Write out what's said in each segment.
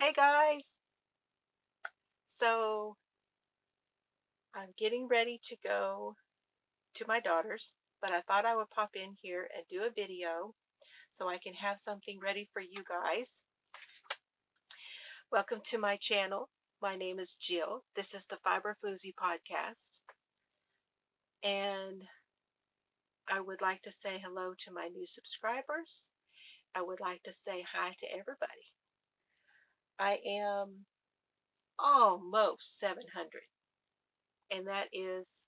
Hey guys, so I'm getting ready to go to my daughter's, but I thought I would pop in here and do a video so I can have something ready for you guys. Welcome to my channel. My name is Jill. This is the Floozie podcast, and I would like to say hello to my new subscribers. I would like to say hi to everybody. I am almost 700, and that is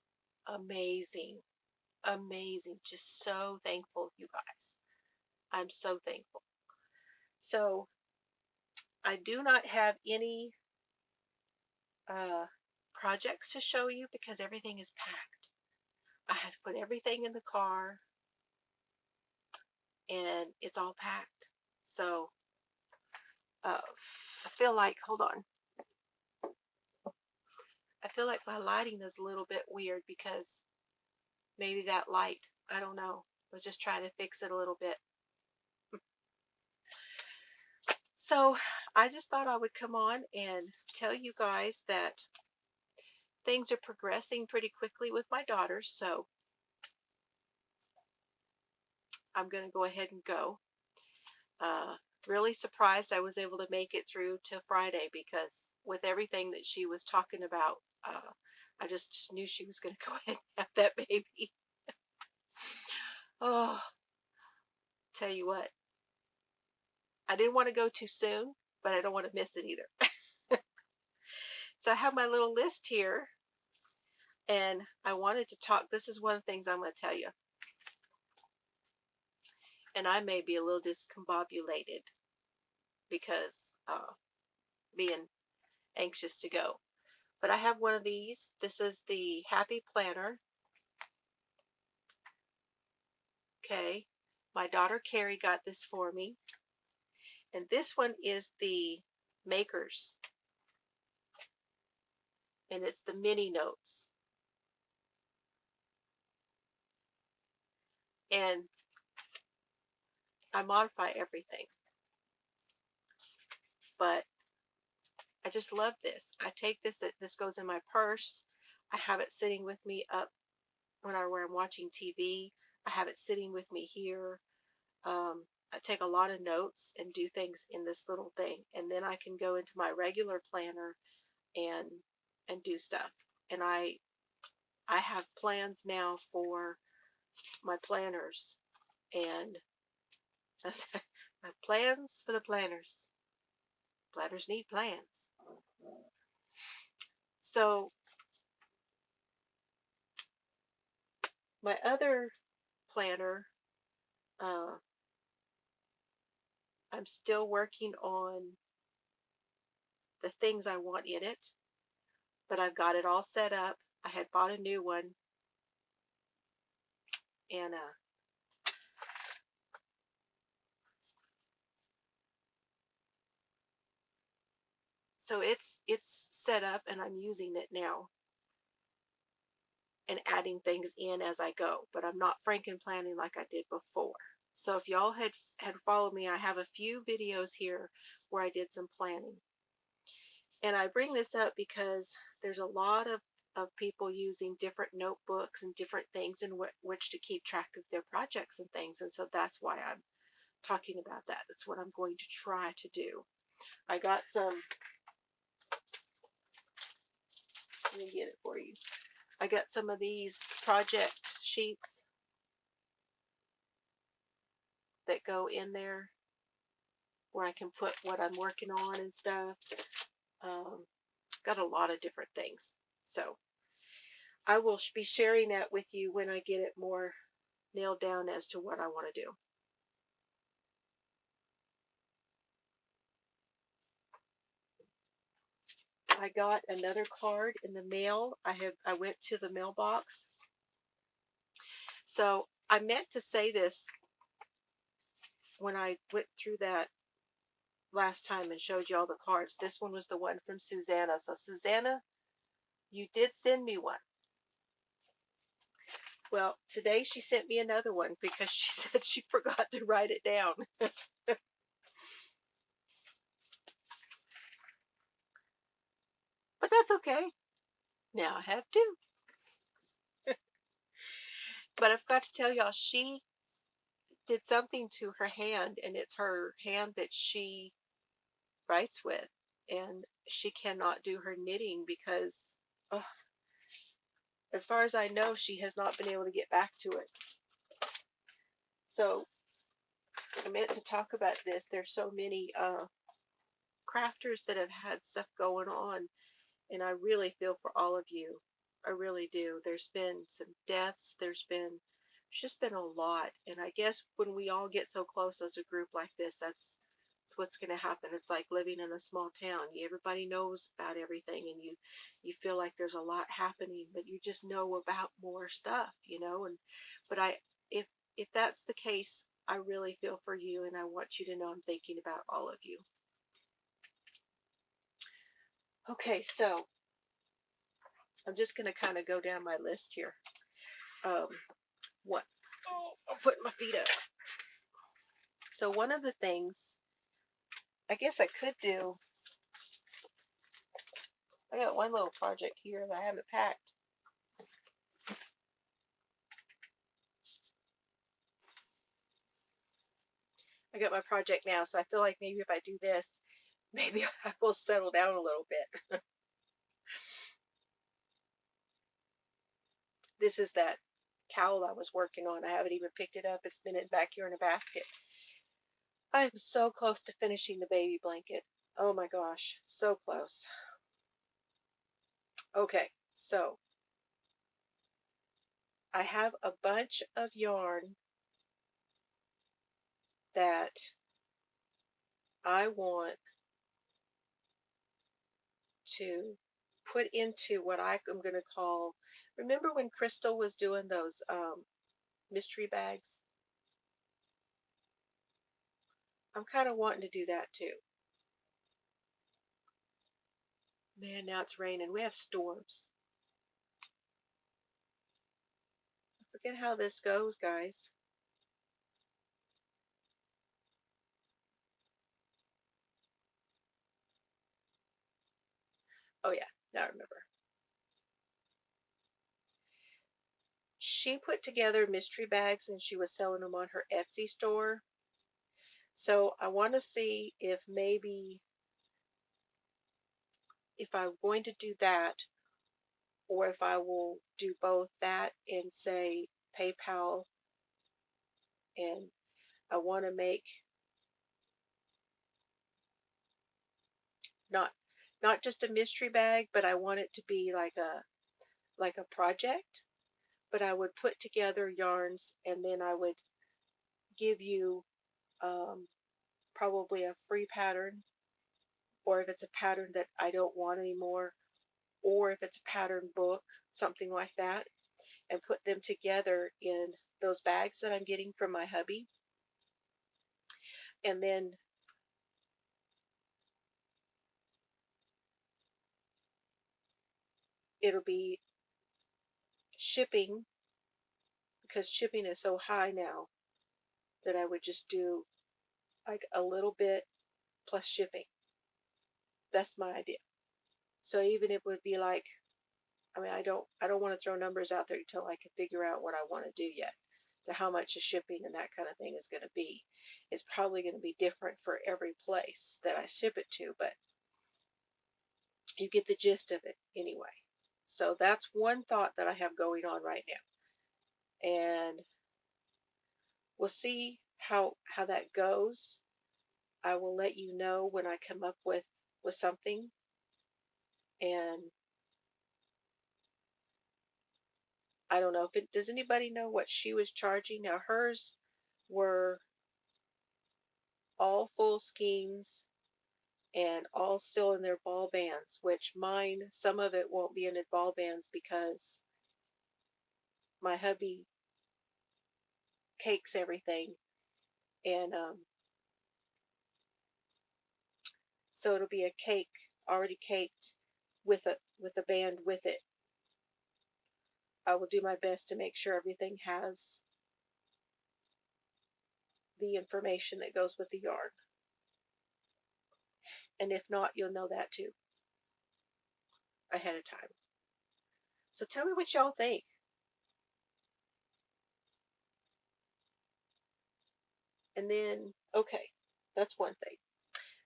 amazing. Amazing. Just so thankful, you guys. I'm so thankful. So I do not have any uh, projects to show you because everything is packed. I have to put everything in the car and it's all packed. So I feel like, hold on, I feel like my lighting is a little bit weird because maybe that light, I don't know, I was just trying to fix it a little bit. So I just thought I would come on and tell you guys that things are progressing pretty quickly with my daughters. So I'm going to go ahead and go. Uh, really surprised I was able to make it through to Friday because with everything that she was talking about, I just knew she was going to go ahead and have that baby. Oh, tell you what, I didn't want to go too soon, but I don't want to miss it either. So I have my little list here, and I wanted to talk. This is one of the things I'm going to tell you, and I may be a little discombobulated because being anxious to go. But I have one of these. This is the Happy Planner. Okay. My daughter Carrie got this for me. And this one is the Makers. And it's the mini notes. And I modify everything. But I just love this. I take this, this goes in my purse. I have it sitting with me up where I'm watching TV. I have it sitting with me here. I take a lot of notes and do things in this little thing, and then I can go into my regular planner and do stuff. And I have plans now for my planners, and my plans for the planners. Planners need plans. So my other planner, uh, I'm still working on the things I want in it, but I've got it all set up. I had bought a new one, and so it's set up, and I'm using it now and adding things in as I go. But I'm not franken planning like I did before. So if y'all had followed me, I have a few videos here where I did some planning. And I bring this up because there's a lot of people using different notebooks and different things in which to keep track of their projects and things. And so that's why I'm talking about that. That's what I'm going to try to do. I got some, let me get it for you. I got some of these project sheets that go in there where I can put what I'm working on and stuff. Um, got a lot of different things. So I will be sharing that with you when I get it more nailed down as to what I want to do. I got another card in the mail. I went to the mailbox. So I meant to say this when I went through that last time and showed you all the cards. This one was the one from Susanna. So Susanna, you did send me one. Well, today she sent me another one because she said she forgot to write it down. That's okay. Now I have two. But I've got to tell y'all, she did something to her hand, and it's her hand that she writes with. And she cannot do her knitting because, ugh, as far as I know, she has not been able to get back to it. So I meant to talk about this. There's so many crafters that have had stuff going on, and I really feel for all of you. I really do. There's been some deaths. There's just been a lot, and I guess when we all get so close as a group like this, that's what's going to happen. It's like living in a small town. Everybody knows about everything, and you feel like there's a lot happening, but you just know about more stuff, And but if if that's the case, I really feel for you, and I want you to know I'm thinking about all of you. Okay, so I'm just going to kind of go down my list here. Um, what? Oh, I'm putting my feet up. So one of the things I guess I could do, I got one little project here that I haven't packed. I got my project now, so I feel like maybe if I do this, maybe I will settle down a little bit. This is that cowl I was working on. I haven't even picked it up. It's been back here in a basket. I'm so close to finishing the baby blanket. Oh my gosh, so close. Okay, so I have a bunch of yarn that I want to put into what I'm going to call. Remember when Crystal was doing those mystery bags? I'm kind of wanting to do that too. Man, now it's raining. We have storms. I forget how this goes, guys. Oh yeah, now I remember. She put together mystery bags and she was selling them on her Etsy store. So I want to see if maybe if I'm going to do that or if I will do both that and say PayPal, and I want to make not not just a mystery bag, but I want it to be like a project. But I would put together yarns and then I would give you um, probably a free pattern, or if it's a pattern that I don't want anymore, or if it's a pattern book, something like that, and put them together in those bags that I'm getting from my hubby. And then it'll be shipping, because shipping is so high now that I would just do like a little bit plus shipping. That's my idea. So even if it would be like, I mean, I don't want to throw numbers out there until I can figure out what I want to do yet. To how much the shipping and that kind of thing is going to be. It's probably going to be different for every place that I ship it to, but you get the gist of it anyway. So that's one thought that I have going on right now. And we'll see how that goes. I will let you know when I come up with something. And I don't know if it does anybody know what she was charging? Now hers were all full skeins and all still in their ball bands, which mine, some of it won't be in the ball bands because my hubby cakes everything. And so it'll be a cake already caked with a band with it. I will do my best to make sure everything has the information that goes with the yarn. And if not, you'll know that too. ahead of time. So tell me what y'all think. And then, okay, that's one thing.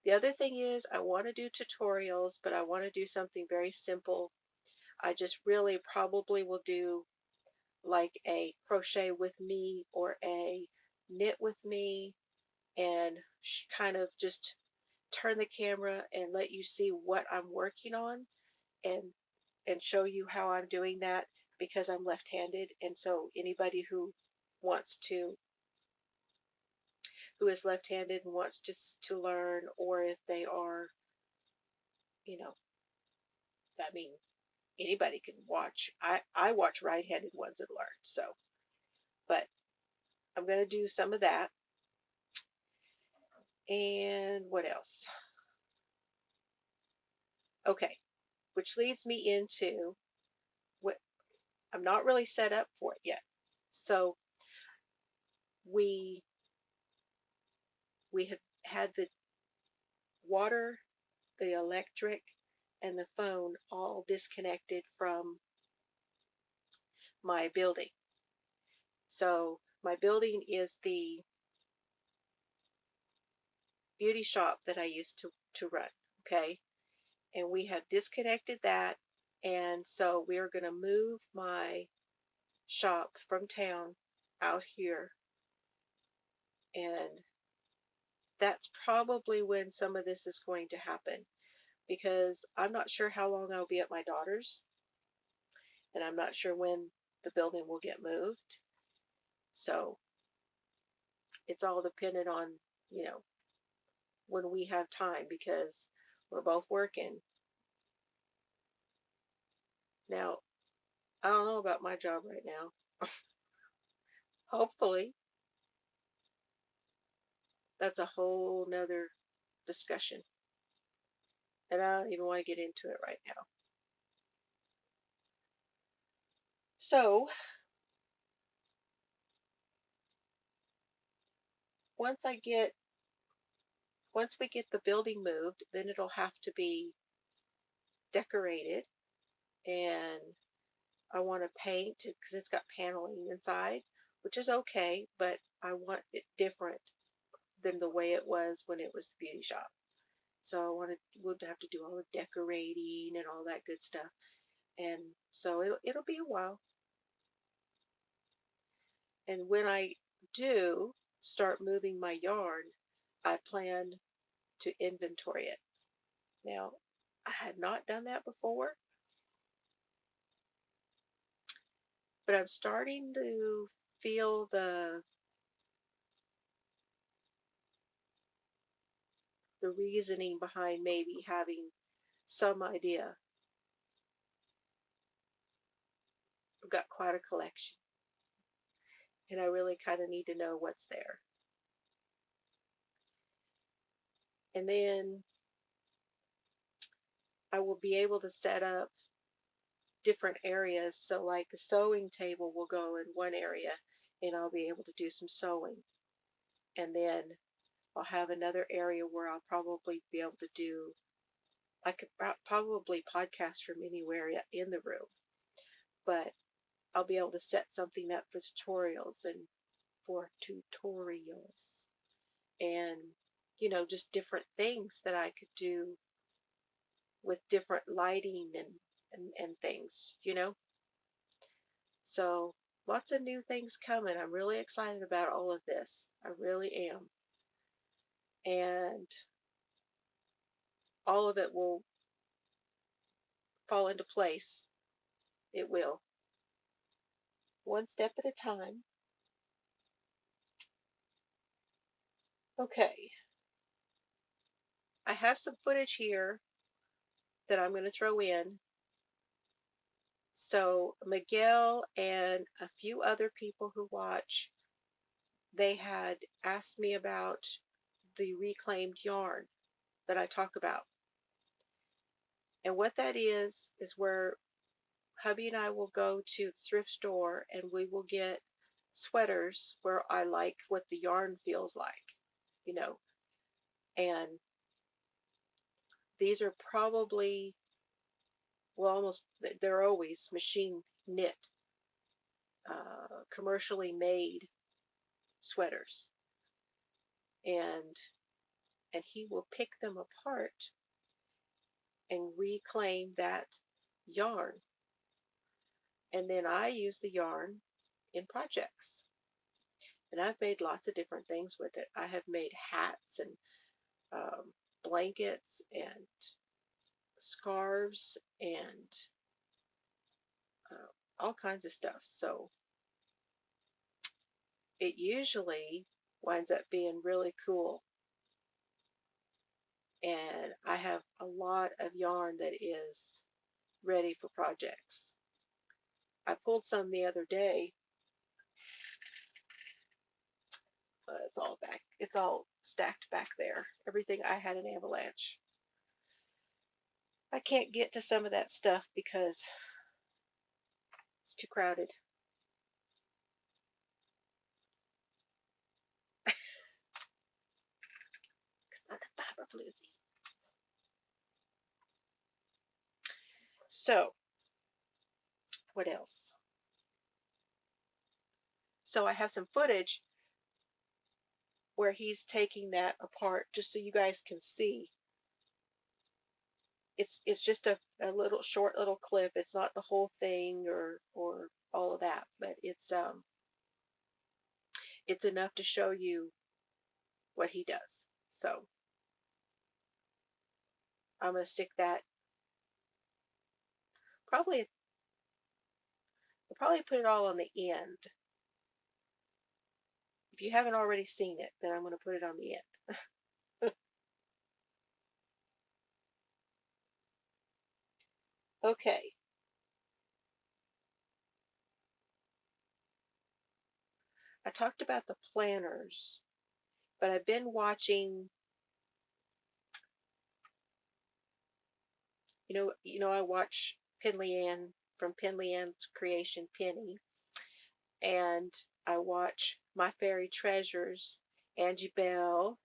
The other thing is I want to do tutorials, but I want to do something very simple. I just really probably will do like a crochet with me or a knit with me, and kind of just turn the camera and let you see what I'm working on, and show you how I'm doing that, because I'm left-handed. And so anybody wants to who is left-handed and wants just to learn, or if they are, you know, I mean, anybody can watch. I watch right-handed ones and learn. So, but I'm going to do some of that. And what else? Okay, which leads me into what I'm not really set up for it yet. So we have had the water, the electric, and the phone all disconnected from my building. So my building is the beauty shop that I used to run. Okay. And we have disconnected that. And so we are going to move my shop from town out here. And that's probably when some of this is going to happen, because I'm not sure how long I'll be at my daughter's, and I'm not sure when the building will get moved. So it's all dependent on, you know, when we have time, because we're both working. Now, I don't know about my job right now. Hopefully, that's a whole nother discussion. And I don't even want to get into it right now. So, once I get once we get the building moved, then it'll have to be decorated, and I want to paint because it's got paneling inside, which is okay, but I want it different than the way it was when it was the beauty shop. So we'll have to do all the decorating and all that good stuff. And so it'll be a while. And when I do start moving my yarn, I plan to inventory it. Now, I had not done that before, but I'm starting to feel the reasoning behind maybe having some idea. I've got quite a collection, and I really kind of need to know what's there. And then I will be able to set up different areas. So, like the sewing table will go in one area, and I'll be able to do some sewing. And then I'll have another area where I'll probably be able to do, I could probably podcast from anywhere in the room, but I'll be able to set something up for tutorials and, just different things that I could do with different lighting and things. So lots of new things coming. I'm really excited about all of this. I really am. And all of it will fall into place. It will. One step at a time. Okay. I have some footage here that I'm going to throw in. So Miguel and a few other people who watch, they had asked me about the reclaimed yarn that I talk about. And what that is where hubby and I will go to the thrift store and we will get sweaters where I like what the yarn feels like, you know. And these are probably well, almost, they're always machine knit, commercially made sweaters, and he will pick them apart and reclaim that yarn, and then I use the yarn in projects. And I've made lots of different things with it. I have made hats and um, blankets and scarves and all kinds of stuff. So it usually winds up being really cool. And I have a lot of yarn that is ready for projects. I pulled some the other day. It's all back. It's all stacked back there. Everything I had an avalanche. I can't get to some of that stuff because it's too crowded. It's not a fiber floozy. So, what else? So I have some footage where he's taking that apart just so you guys can see. It's just a little short little clip. It's not the whole thing or all of that, but it's enough to show you what he does. So I'm gonna stick that probably I'll probably put it all on the end. If you haven't already seen it, then I'm gonna put it on the end. Okay. I talked about the planners, but I've been watching, I watch Penley Ann from Penley Ann's creation, Penny, and I watch My Fairy Treasures, Angie Bell,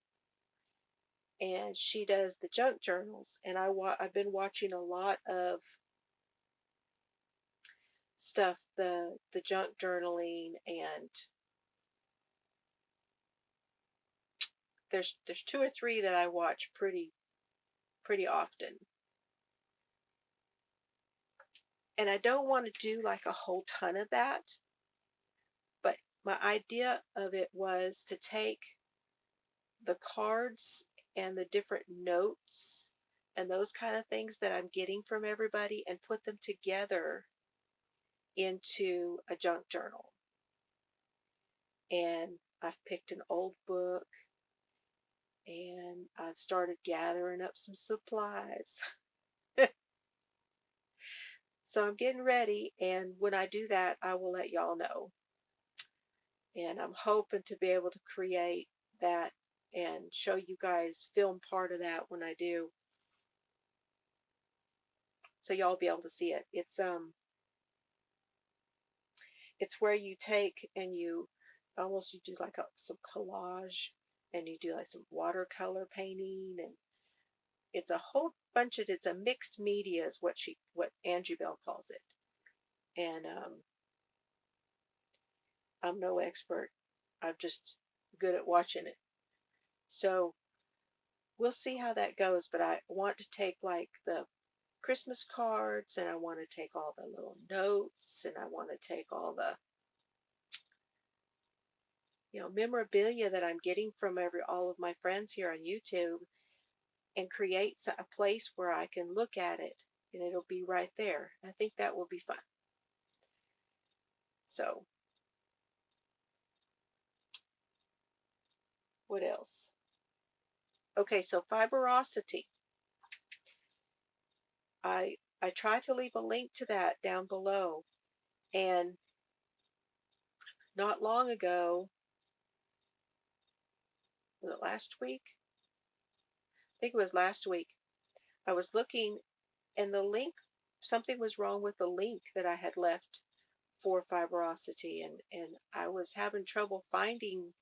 and she does the junk journals, and I've been watching a lot of stuff, the junk journaling, and there's two or three that I watch pretty often. And I don't want to do like a whole ton of that, but my idea of it was to take the cards and the different notes and those kind of things that I'm getting from everybody and put them together into a junk journal. And I've picked an old book and I've started gathering up some supplies. So I'm getting ready, and when I do that, I will let y'all know. And I'm hoping to be able to create that and show you guys, film part of that when I do, so y'all be able to see it. It's where you take and you do like some collage, and you do like some watercolor painting, and it's a whole bunch of, it's a mixed media is what Angie Bell calls it. And I'm no expert. I'm just good at watching it. So we'll see how that goes, but I want to take like the Christmas cards, and I want to take all the little notes, and I want to take all the memorabilia that I'm getting from all of my friends here on YouTube, and create a place where I can look at it and it'll be right there. I think that will be fun. So, what else? Okay, so fibrosity. I try to leave a link to that down below. And not long ago, was it last week? I think it was last week. I was looking, and the link, something was wrong with the link that I had left for fibrosity, and I was having trouble finding.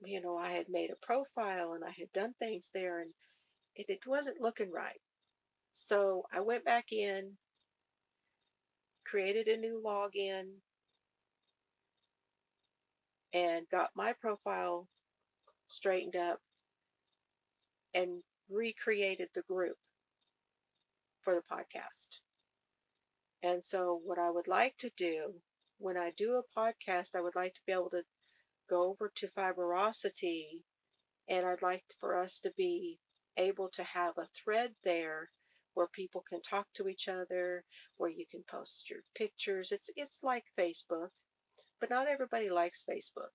I had made a profile and I had done things there, and it wasn't looking right. So I went back in, created a new login, and got my profile straightened up and recreated the group for the podcast. And so, what I would like to do when I do a podcast, I would like to be able to go over to Fibrosity, and I'd like for us to be able to have a thread there where people can talk to each other, where you can post your pictures. It's like Facebook, but not everybody likes Facebook.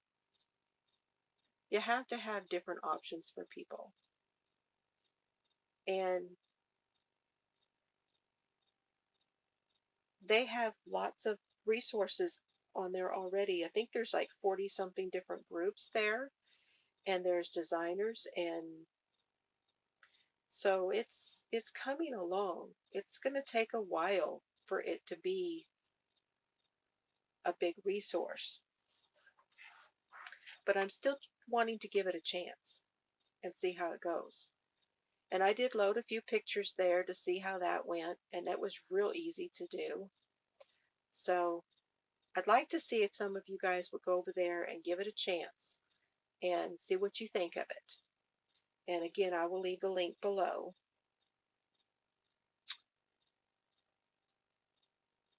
You have to have different options for people. And they have lots of resources on there already. I think there's like 40 something different groups there, and there's designers, and so it's coming along. It's going to take a while for it to be a big resource, but I'm still wanting to give it a chance and see how it goes. And I did load a few pictures there to see how that went, and that was real easy to do. So I'd like to see if some of you guys would go over there and give it a chance and see what you think of it. And again, I will leave the link below,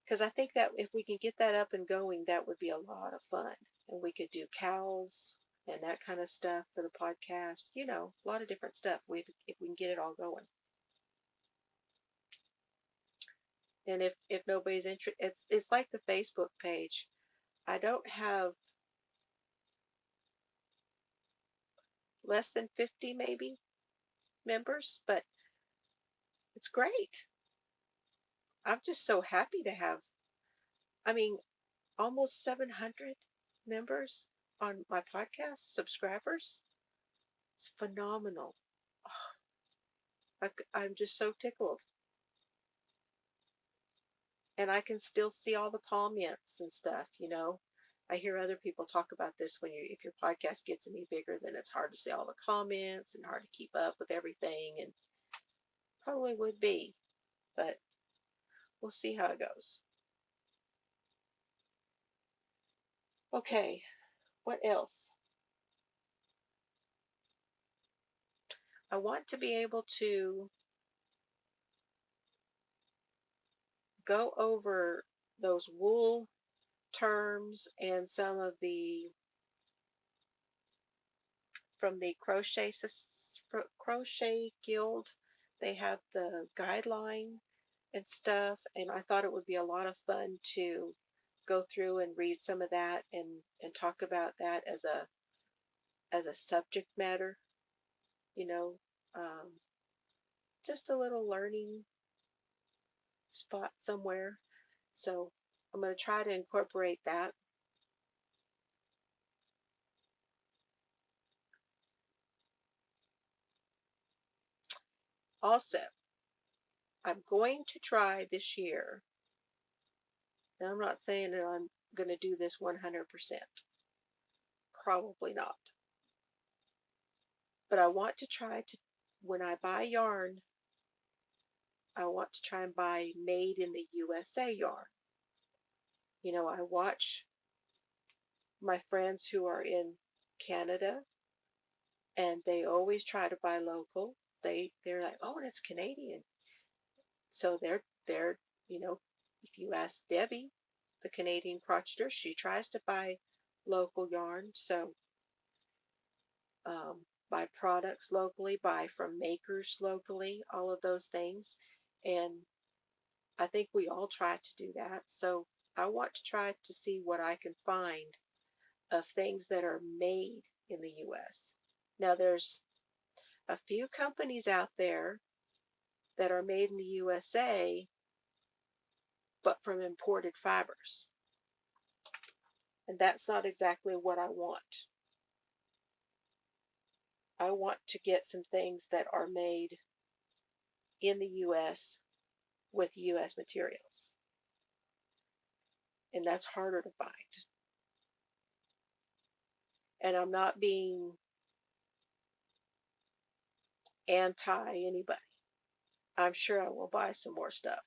because I think that if we can get that up and going, that would be a lot of fun. And we could do cows and that kind of stuff for the podcast. A lot of different stuff if we can get it all going. And if nobody's interested, it's like the Facebook page. I don't have less than 50 maybe members, but it's great. I'm just so happy to have, I mean, almost 700 members on my podcast, subscribers. It's phenomenal. I'm just so tickled. And I can still see all the comments and stuff. I hear other people talk about this if your podcast gets any bigger, then it's hard to see all the comments and hard to keep up with everything, and probably would be, but we'll see how it goes. Okay, what else? I want to be able to go over those wool terms and some of the from the crochet guild. They have the guideline and stuff, and I thought it would be a lot of fun to go through and read some of that and talk about that as a subject matter, you know, um, just a little learning spot somewhere. So I'm going to try to incorporate that. Also, I'm going to try this year. Now, I'm not saying that I'm going to do this 100%. Probably not. But I want to try to, when I buy yarn, I want to try and buy made in the USA yarn. I watch my friends who are in Canada, and they always try to buy local. They're like, oh, it's Canadian. So they're if you ask Debbie, the Canadian crocheter, she tries to buy local yarn. So buy products locally, buy from makers locally, all of those things. And I think we all try to do that. So I want to try to see what I can find of things that are made in the US. Now, there's a few companies out there that are made in the USA, but from imported fibers. And that's not exactly what I want. I want to get some things that are made in the US with US materials. And that's harder to find. And I'm not being anti anybody. I'm sure I will buy some more stuff.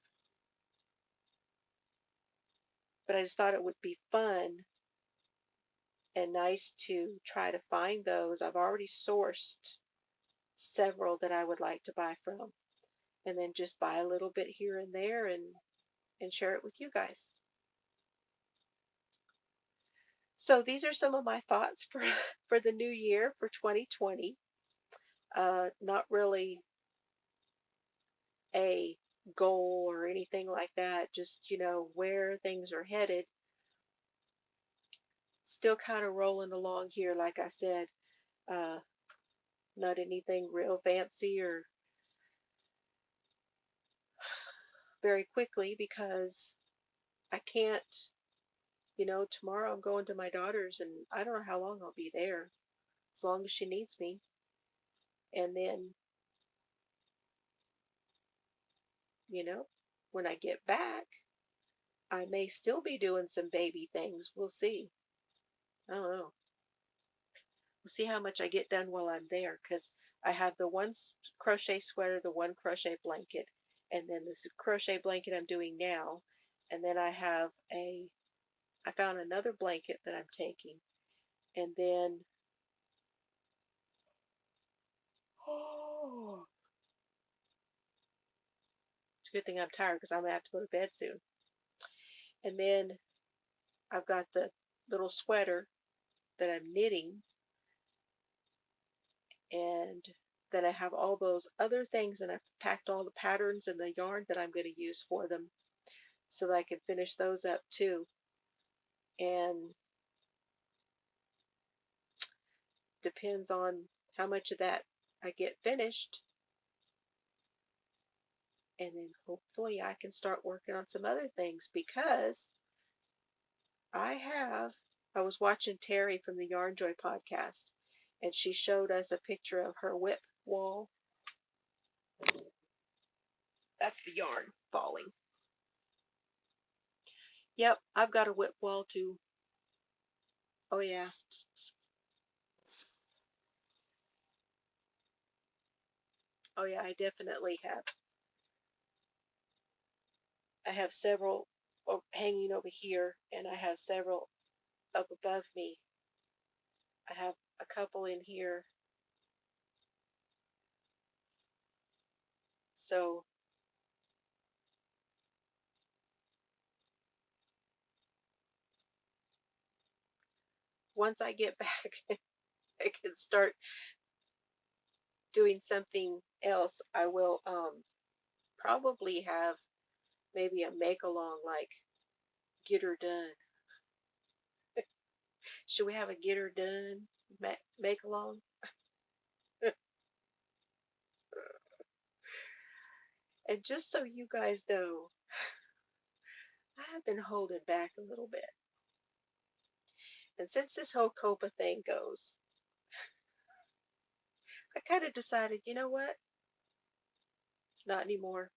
But I just thought it would be fun and nice to try to find those. I've already sourced several that I would like to buy from, and then just buy a little bit here and there and share it with you guys. So these are some of my thoughts for for the new year for 2020. Not really a goal or anything like that, just where things are headed. Still kind of rolling along here, like I said. Uh, Not anything real fancy or very quickly because I can't, tomorrow I'm going to my daughter's and I don't know how long I'll be there, as long as she needs me. And then, you know, when I get back, I may still be doing some baby things. We'll see. I don't know. We'll see how much I get done while I'm there because I have the one crochet sweater, the one crochet blanket, and then this crochet blanket I'm doing now. And then I found another blanket that I'm taking. And then, oh, it's a good thing I'm tired because I'm going to have to go to bed soon. And then I've got the little sweater that I'm knitting, and then I have all those other things, and I've packed all the patterns and the yarn that I'm going to use for them so that I can finish those up too. And depends on how much of that I get finished, and then hopefully I can start working on some other things because I was watching Terry from the Yarn Joy podcast, and she showed us a picture of her whip wall. That's the yarn falling. Yep, I've got a whip wall too. Oh yeah. Oh yeah, I definitely have. I have several hanging over here, and I have several up above me. I have a couple in here. So once I get back, I can start doing something else. I will probably have maybe a make along like get her done. Should we have a get her done make along? And just so you guys know, I have been holding back a little bit. And since this whole COPA thing goes, I kind of decided, you know what? Not anymore.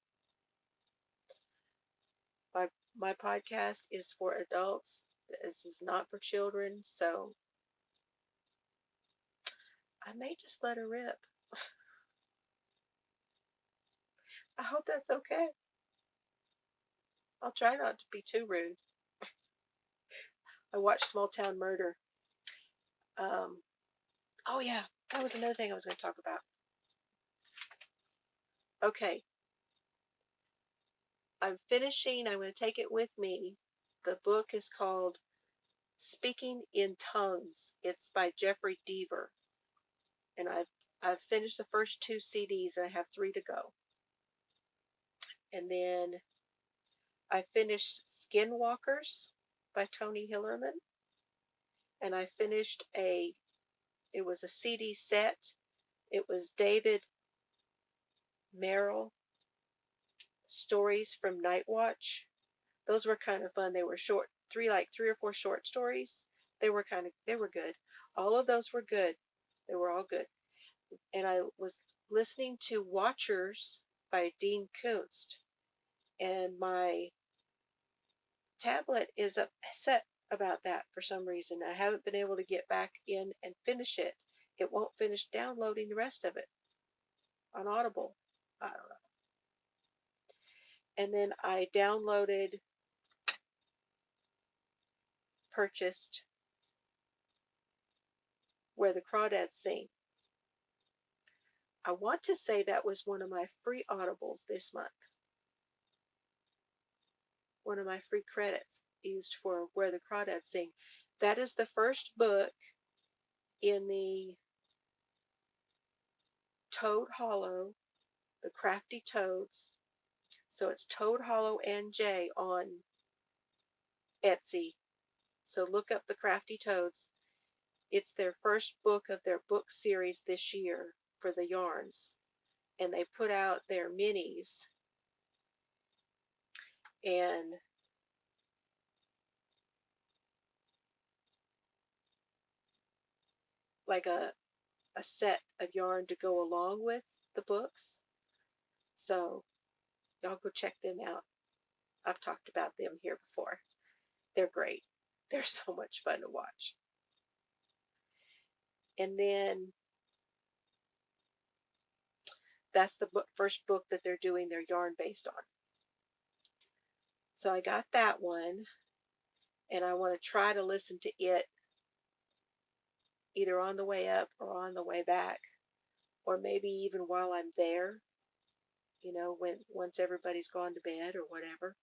My my podcast is for adults. This is not for children, so I may just let her rip. I hope that's okay. I'll try not to be too rude. I watched Small Town Murder. Um, oh yeah, that was another thing I was going to talk about. Okay, I'm finishing. I'm going to take it with me. The book is called Speaking in Tongues. It's by Jeffrey Deaver, and I've finished the first two CDs, and I have three to go. And then I finished Skinwalkers by Tony Hillerman, and I finished it was a CD set. It was David Merrill stories from Night Watch. Those were kind of fun. They were short, three or four short stories. They were good. All of those were good. They were all good. And I was listening to Watchers by Dean Koontz, and my tablet is upset about that for some reason. I haven't been able to get back in and finish it. It won't finish downloading the rest of it on Audible. I don't know. And then I purchased Where the Crawdads Sing. I want to say that was one of my free audibles this month. One of my free credits used for Where the Crawdads Sing. That is the first book in the Toad Hollow, the Crafty Toads. So it's Toad Hollow and J on Etsy. So look up the Crafty Toads. It's their first book of their book series this year for the yarns. And they put out their minis. And like a set of yarn to go along with the books. So y'all go check them out. I've talked about them here before. They're great. They're so much fun to watch. And then that's the first book that they're doing their yarn based on. So I got that one, and I want to try to listen to it either on the way up or on the way back, or maybe even while I'm there, once everybody's gone to bed or whatever.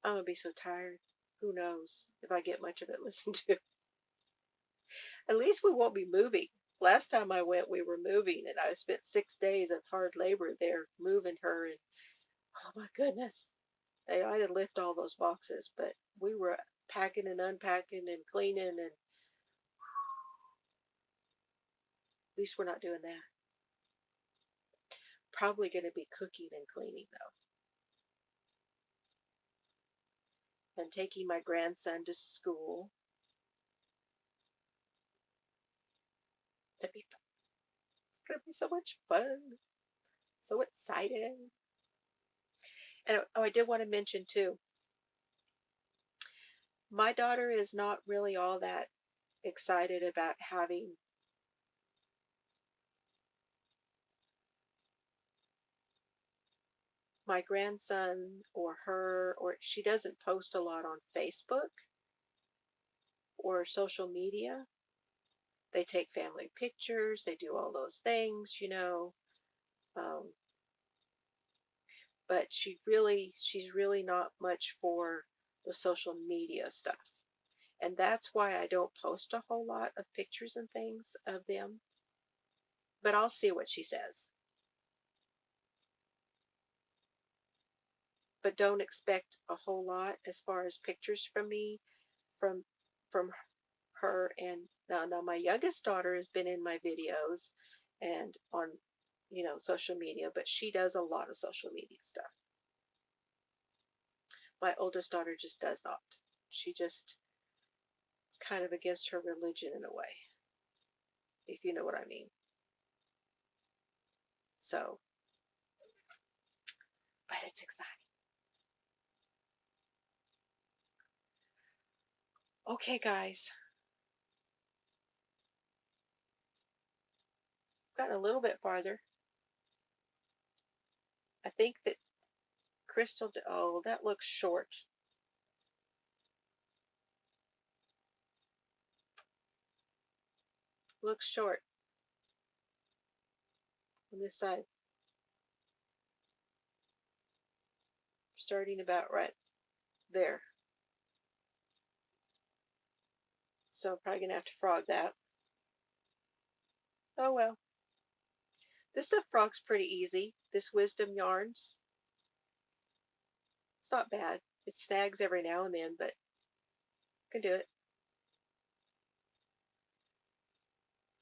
I'm going to be so tired. Who knows if I get much of it listened to. At least we won't be moving. Last time I went, we were moving, and I spent 6 days of hard labor there moving her. And oh my goodness, I had to lift all those boxes, but we were packing and unpacking and cleaning, and at least we're not doing that. Probably going to be cooking and cleaning though, and taking my grandson to school. It's going to be so much fun. So excited. And I did want to mention too, my daughter is not really all that excited about having my grandson or her, or she doesn't post a lot on Facebook or social media. They take family pictures, they do all those things, um, but she's really not much for the social media stuff. And that's why I don't post a whole lot of pictures and things of them. But I'll see what she says. But don't expect a whole lot as far as pictures from me, from from her. And now my youngest daughter has been in my videos and on social media, but she does a lot of social media stuff. My oldest daughter just does not. She just, it's kind of against her religion in a way, if you know what I mean. So, but it's exciting. Okay, guys, gotten a little bit farther. I think that Crystal, oh, that looks short. Looks short on this side. Starting about right there. So I'm probably going to have to frog that. Oh well. This stuff frogs pretty easy. This Wisdom Yarns. It's not bad. It snags every now and then, but I can do it.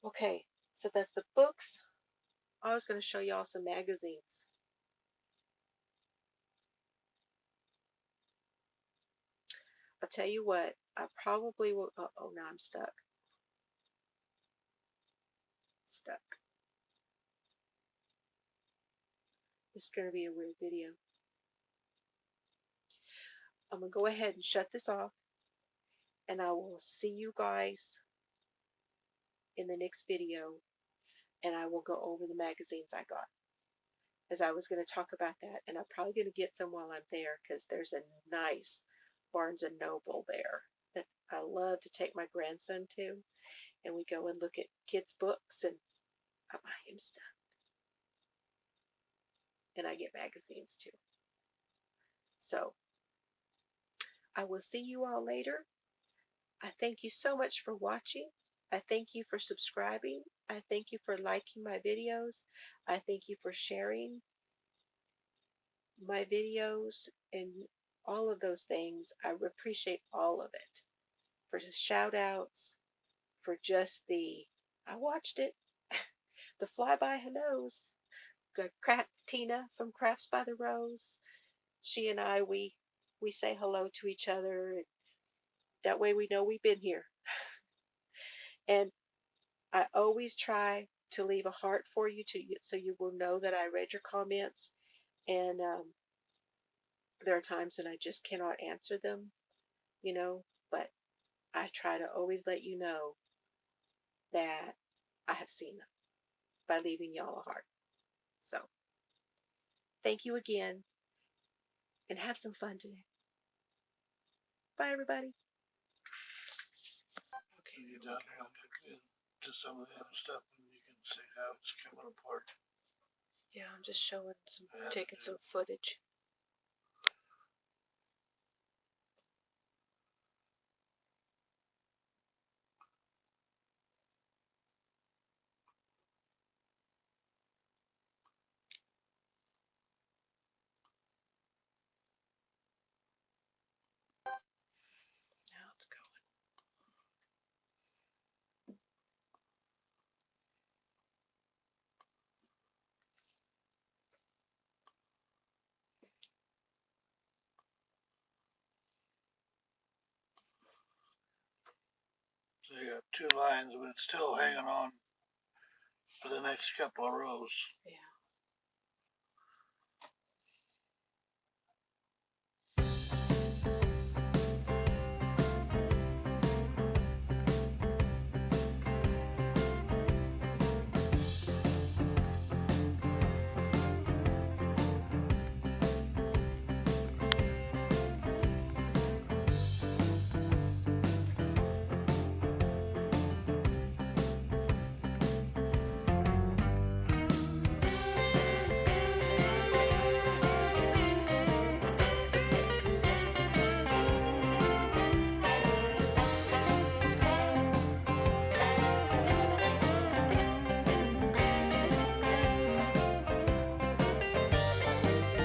Okay, so that's the books. I was going to show y'all some magazines. I'll tell you what, I probably will. Oh, now I'm stuck. Stuck. This is going to be a weird video. I'm going to go ahead and shut this off, and I will see you guys in the next video, and I will go over the magazines I got. as I was going to talk about that, and I'm probably going to get some while I'm there because there's a nice Barnes and Noble there that I love to take my grandson to, and we go and look at kids' books, and I buy him stuff, and I get magazines too. So I will see you all later. I thank you so much for watching. I thank you for subscribing. I thank you for liking my videos. I thank you for sharing my videos and all of those things. I appreciate all of it. For the shout outs, for just I watched it, the fly by her nose. Tina from Crafts by the Rose. She and I, we say hello to each other. That way we know we've been here. And I always try to leave a heart for you so you will know that I read your comments. And there are times when I just cannot answer them, but I try to always let you know that I have seen them by leaving y'all a heart. So thank you again and have some fun today. Bye, everybody. Okay, you down here, I'll get into some of the other stuff and you can see how it's coming apart. Yeah, I'm just taking some footage. Now it's going. So you got 2 lines, but it's still hanging on for the next couple of rows. Yeah.